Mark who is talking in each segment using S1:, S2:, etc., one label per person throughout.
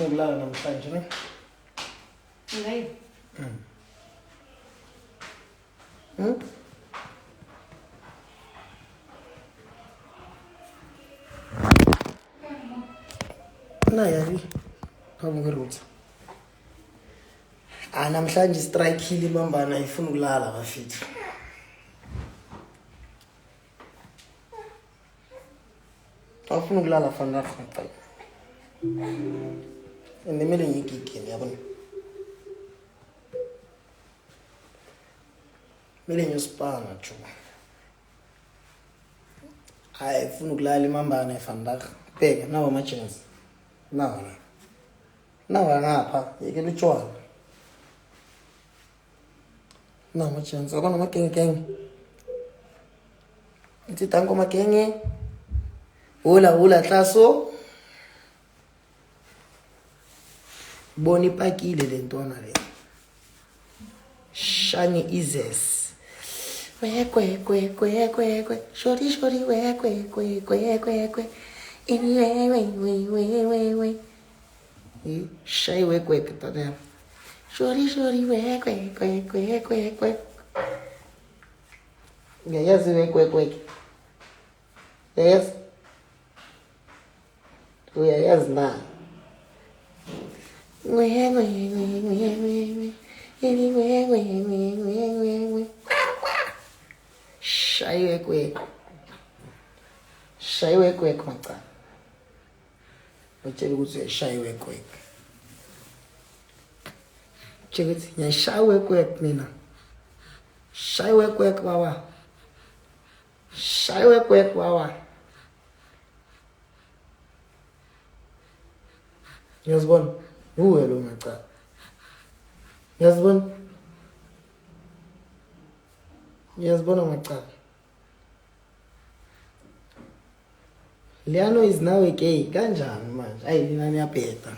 S1: Ukulala namhlanje ne?
S2: Ngayi.
S1: Nayabi phambi kwerutha. Namhlanje istrikile ibambana ayifuni ukulala bafethu. Awufuna ukulala fanele ngicela. Ndimele ngigigile yabona. Mele ngiyosipana jo. Ayifuna ukulala imambana efanele. Bheka nawo ama-chance. Nawa ngapha yekela utshwala. Nawo ama-chance akona amagenge. Nti tanko magenge. Hula hlaso. Bona ipakile le ntwana le. Shanye izes. Kwe. Shori kwe. Anyway. Shy kwe tada. Shori kwe. Yayazi kwe. Yes. Yayazi na. Anyway. Shy kwe maca. Utshela ukuthi shy kwe. Tshela ukuthi ngiyashawe kwe mina. Shy kwe baba. Shy kwe baba. Yazibona uwe lo maca. Yazibona maca. Leano is now a gay. Kanjani manje? Ayi mina ngiyabheda.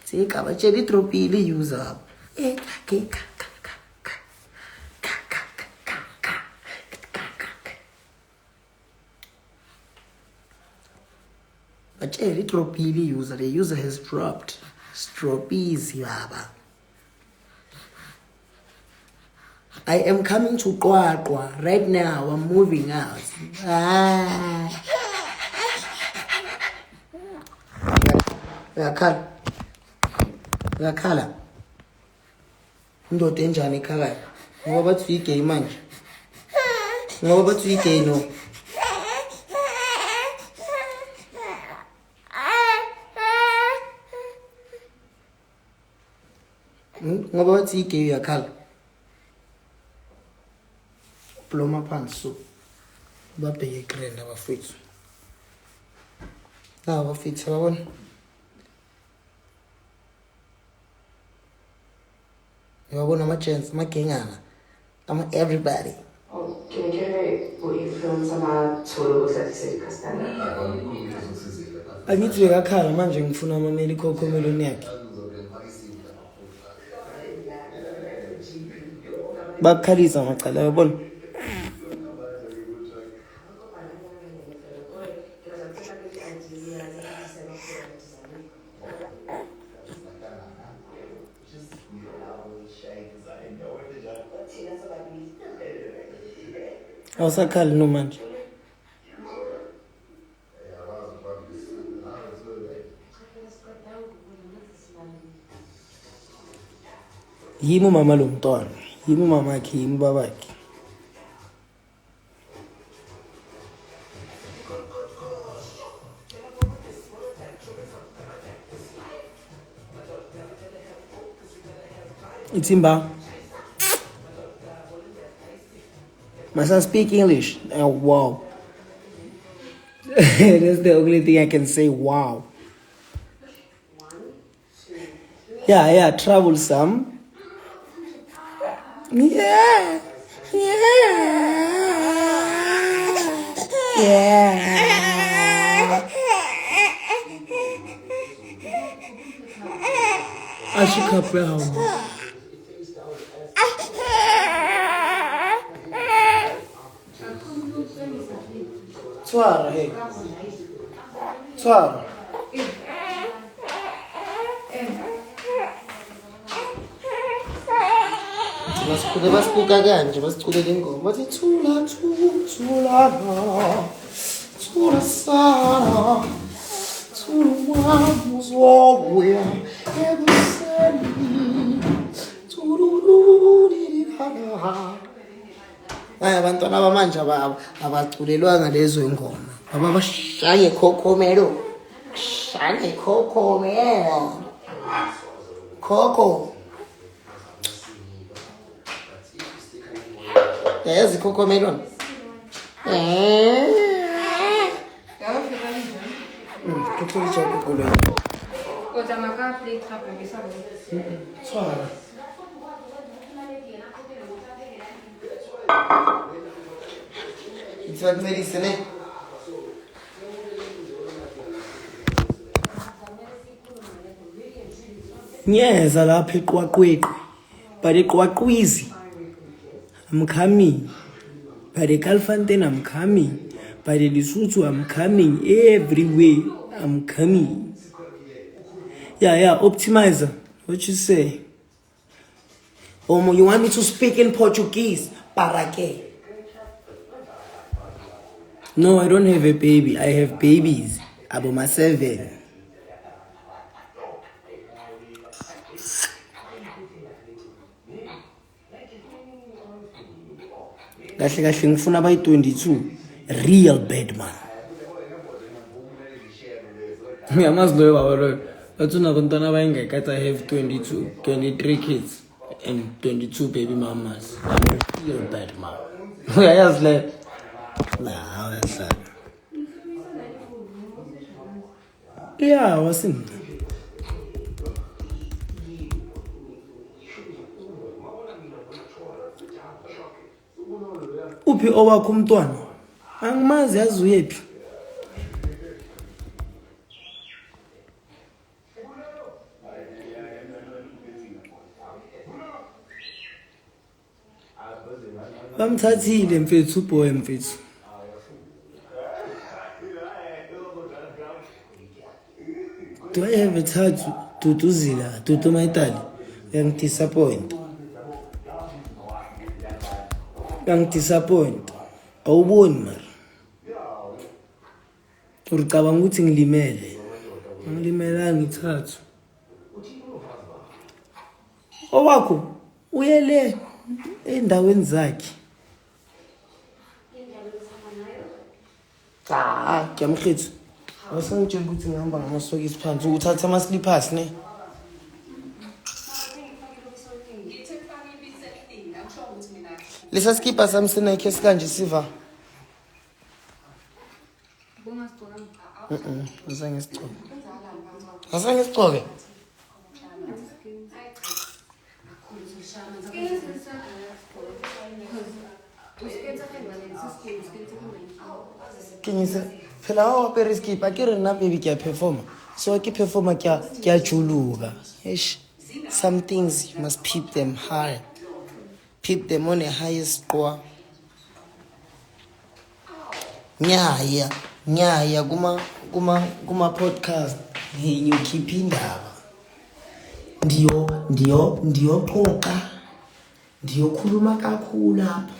S1: Tsika batshela idropile user. Batshela idropile user. The user has dropped. Stropies baba. I am coming to Qwaqwa right now. I'm moving out. Uyakhala. Indoda enjani ekhaya? Ngoba bathi igay manje. Ngoba bathi igay no. Ngoba bathi igay uyakhala. Ploma phansi so. Babheke grand abafethu. Abafethu babona. Yabona ama-chance, amagengana, everybody.
S3: Can you get what you film sama solo satisfied customer?
S1: Angithi uyakhala manje ngifuna amameli khokho meloni yakhe. Bakhalisa macala yabona. Awusakhali no manje. Yimi umama lo mntwana, yimi umama wakhe, yimi babakhe. Itimba. My son speak English. Wow. That's the only thing I can say. Wow.
S3: 1, 2, 3.
S1: Yeah, troublesome. Yeah. Ashika Brown. Tshwara he. Tshwara. Basibuka kanje basiculela ingoma bathi thula thula thula sana thula muzobuya ebuseni thulululilihana. Abantwana bamanje abaculelwanga lezo ingoma baba bashange khokhomelo shange khokhomelo khokho. Yazi khokhomelo Tutulija kukulo.
S2: Kota maka play trap ngisa bo.
S1: Tshwara. It's like medicine. Nyeza lapha eqwaqweqwe. But eqwaqwizi. I'm coming. By the Calfontaine, I'm coming. By the Lesotho, I'm coming. Everywhere, I'm coming. Yeah, optimizer. What you say? Oh, you want me to speak in Portuguese? Para qué? No, I don't have a baby. I have babies. Aboma 7. Kahle ngifuna bayi 22 real bad man. Ngiyamazi loyo baba loyo. Bathuna abantwana abayingekho. I have 23 kids and 22 baby mamas. I'm a real bad man. Uyayazi le? Nah, uyahlala. Yeah, wasim. Uphi owakho umntwana? Angimazi yazi uyephi. Bamthathile mfethu boy mfethu. Do I have a tattoo? Tutuzila, tutumaitali. Disappoint. Disappoint. Awuboni mara. Uricabanga ukuthi ngilimele. Ngilimelanga ngithathu. Owakho uyele endaweni zakhe. Ngiyamkhethu. Awusangitshela ukuthi ngihamba ngamasokisi phansi ukuthatha ama slippers ne. Lesa skipa sami sinekhe sikanje siva. Asangisicoke. Kinisa phela wa periskipa ke rena baby ke performa. So ke performa ke juluka. Eish. Some things you must peep them high. Peep them on the highest score. Nyaya kuma podcast you keep indaba. Ndiyo xoxa. Ndiyo khuluma kakhulu lapha.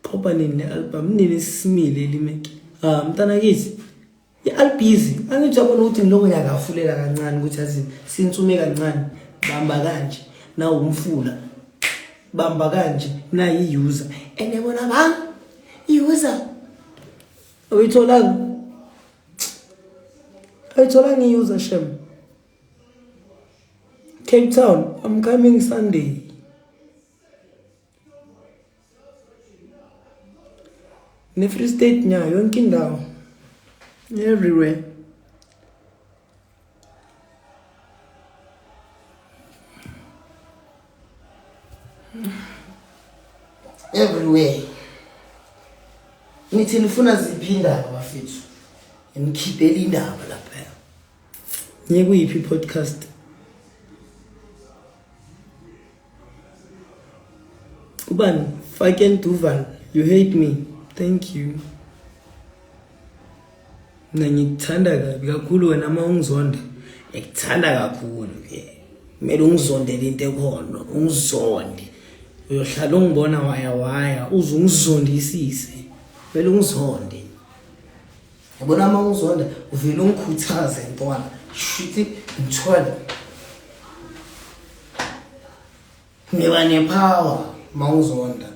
S1: Phoba nini album nini simile limeke. Mntana kithi i-albizi angijabona ukuthi ngiloko yakafulela kancane ukuthi azi sinsume kancane bamba kanje na umfula bamba kanje na i-user enebona bang i-user uyitholanga i-user shem. Cape Town, I'm coming Sunday. Ne Free State nya yonke indawo. Everywhere. Everywhere. Nithi nifuna ziphi indaba bafethu? Ngikhiphela indaba lapha. Nye kuyiphi podcast? Ubani? Fucking Duval, you hate me. Thank you. Mina ngikuthanda kabi kakhulu wena uma ungizonda. Ngikuthanda kakhulu ke. Kumele ungizondele into ekhona, ungizonde. Uyohlala ungibona waya uzungizondisise. Kumele ungizonde. Yabona uma ungizonda uvela ungikhuthaze ntwana. Shithi ngithwala. Ngiba nepower uma ungizonda.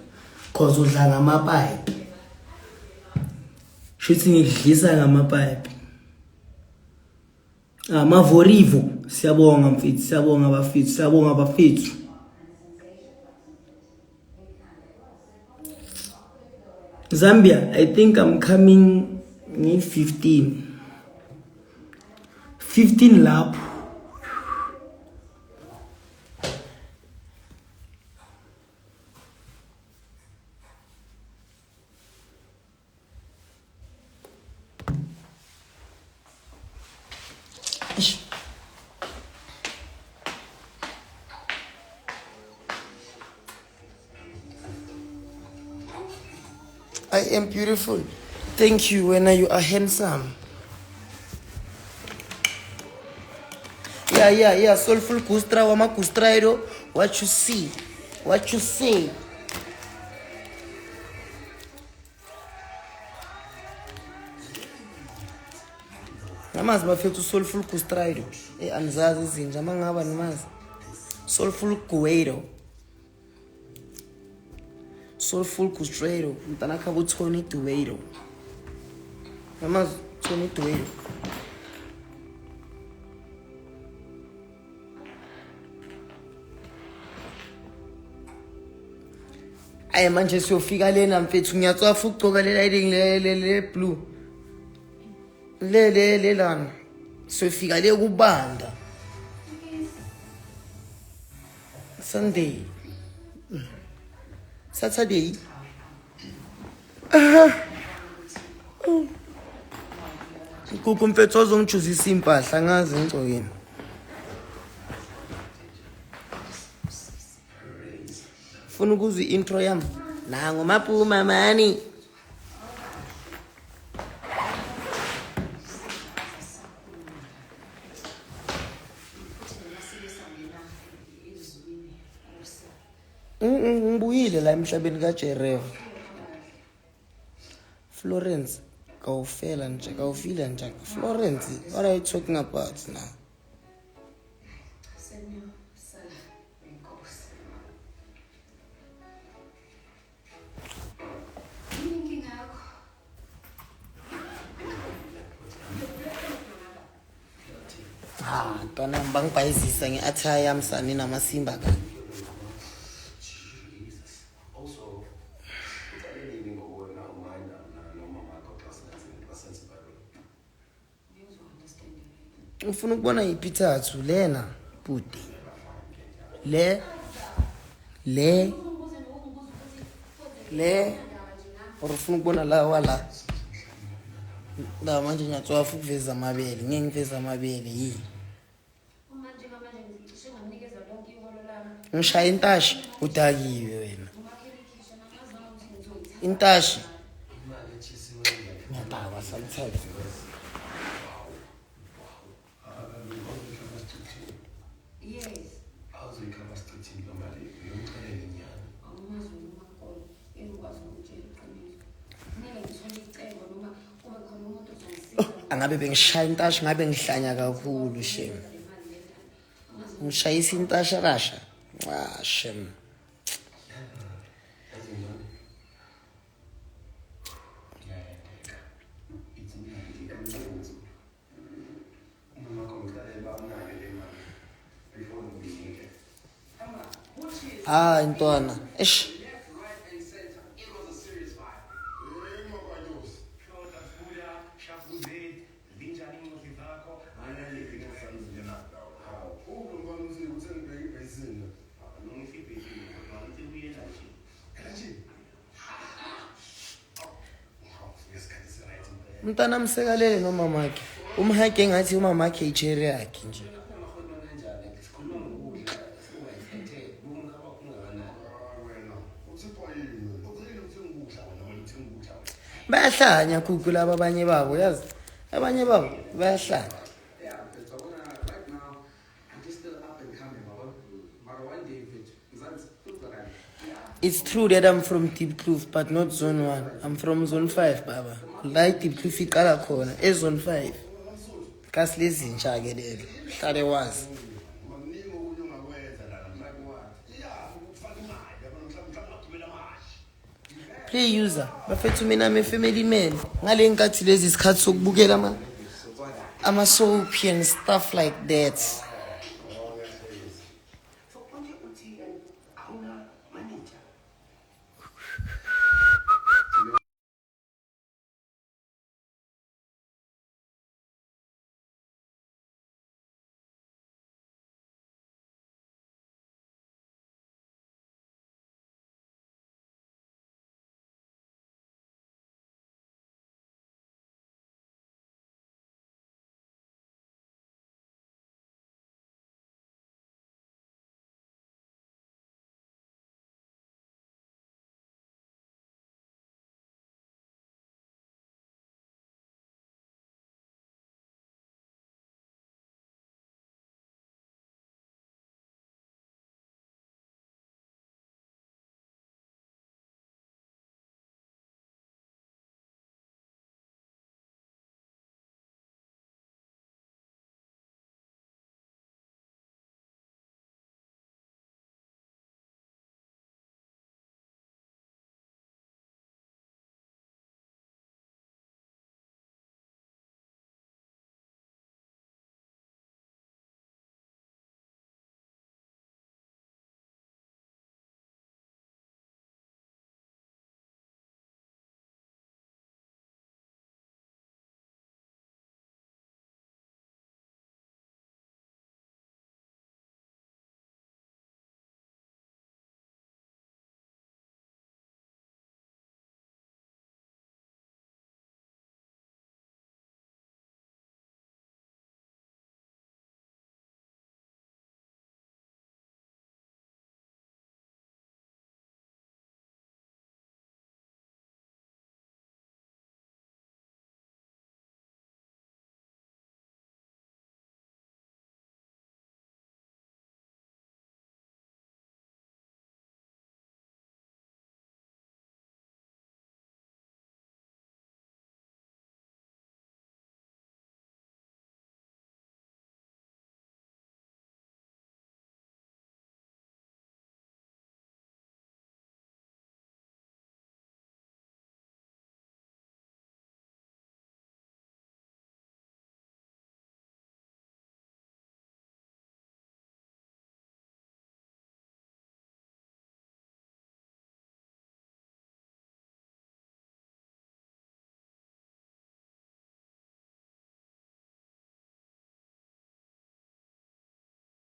S1: Cause udla ngamapipe. Shithi ngidlisa ngamapipe. Mavorivo, siyabonga mfethu, siyabonga abafethu. Zambia, I think I'm coming in 15. 15 lapho. I am beautiful. Thank you, when you are handsome. Yeah. Soulful Kustra, Wama Kustrairo. What you see? What you say? Namazi bafethu Soulful Kustrairo. Anzazi izinja mangaba namazi. Soulful Kueiro. Soulful Kustrairo. Mtanaka bu Tony Dueiro. Namazi Tony Dueiro. Aye manje siyofika lena mfethu ngiyatsafa ukugcoka le lighting le blue. Le lana. Siyofika le kubanda. Sunday. Saturday. Kuku mfethu ozongichuzisa impahla ngazi ngicokeni. Funa ukuzwa intro yami. Nango maphuma mani. Ngibuyile la emhlabeni kaJereva. Florence, kawufela nje, kawufila nje. Florence, what are you talking about now? Twana bangibhayizisa ngeathaya yami sani namasimba ka. Ufuna ukubona ipithathu lena bude. Le ufuna ukubona la wala. La manje ngiyatswafa ukuveza amabele, ngeke ngiveza amabele yini. Ngishaya intashi udakiwe wena. Intashi. Ngiyababa sometimes. Yes. How's it come to team normally? You don't tell any nyana. Angabe bengishaya intashi ngabe ngihlanya kakhulu shem. Ngishayisa intashi rasha. Shem. Intwana. Eish. Mntana msekalele nomamakhe. Umhake ngathi umamakhe ichere yakhe nje. bayahlanya kuku laba abanye babo yazi abanye babo bayahlanya. It's true that I'm from Deep Kloof, but not Zone 1. I'm from Zone 5, Baba. Like Deep Kloof iqala khona Zone 5. Kasilezi ntsha ke lelo. Hlale wazi. Play user. Bafethu mina me family man. Ngale nkathi lezi isikhathi sokubukela ama soap and stuff like that.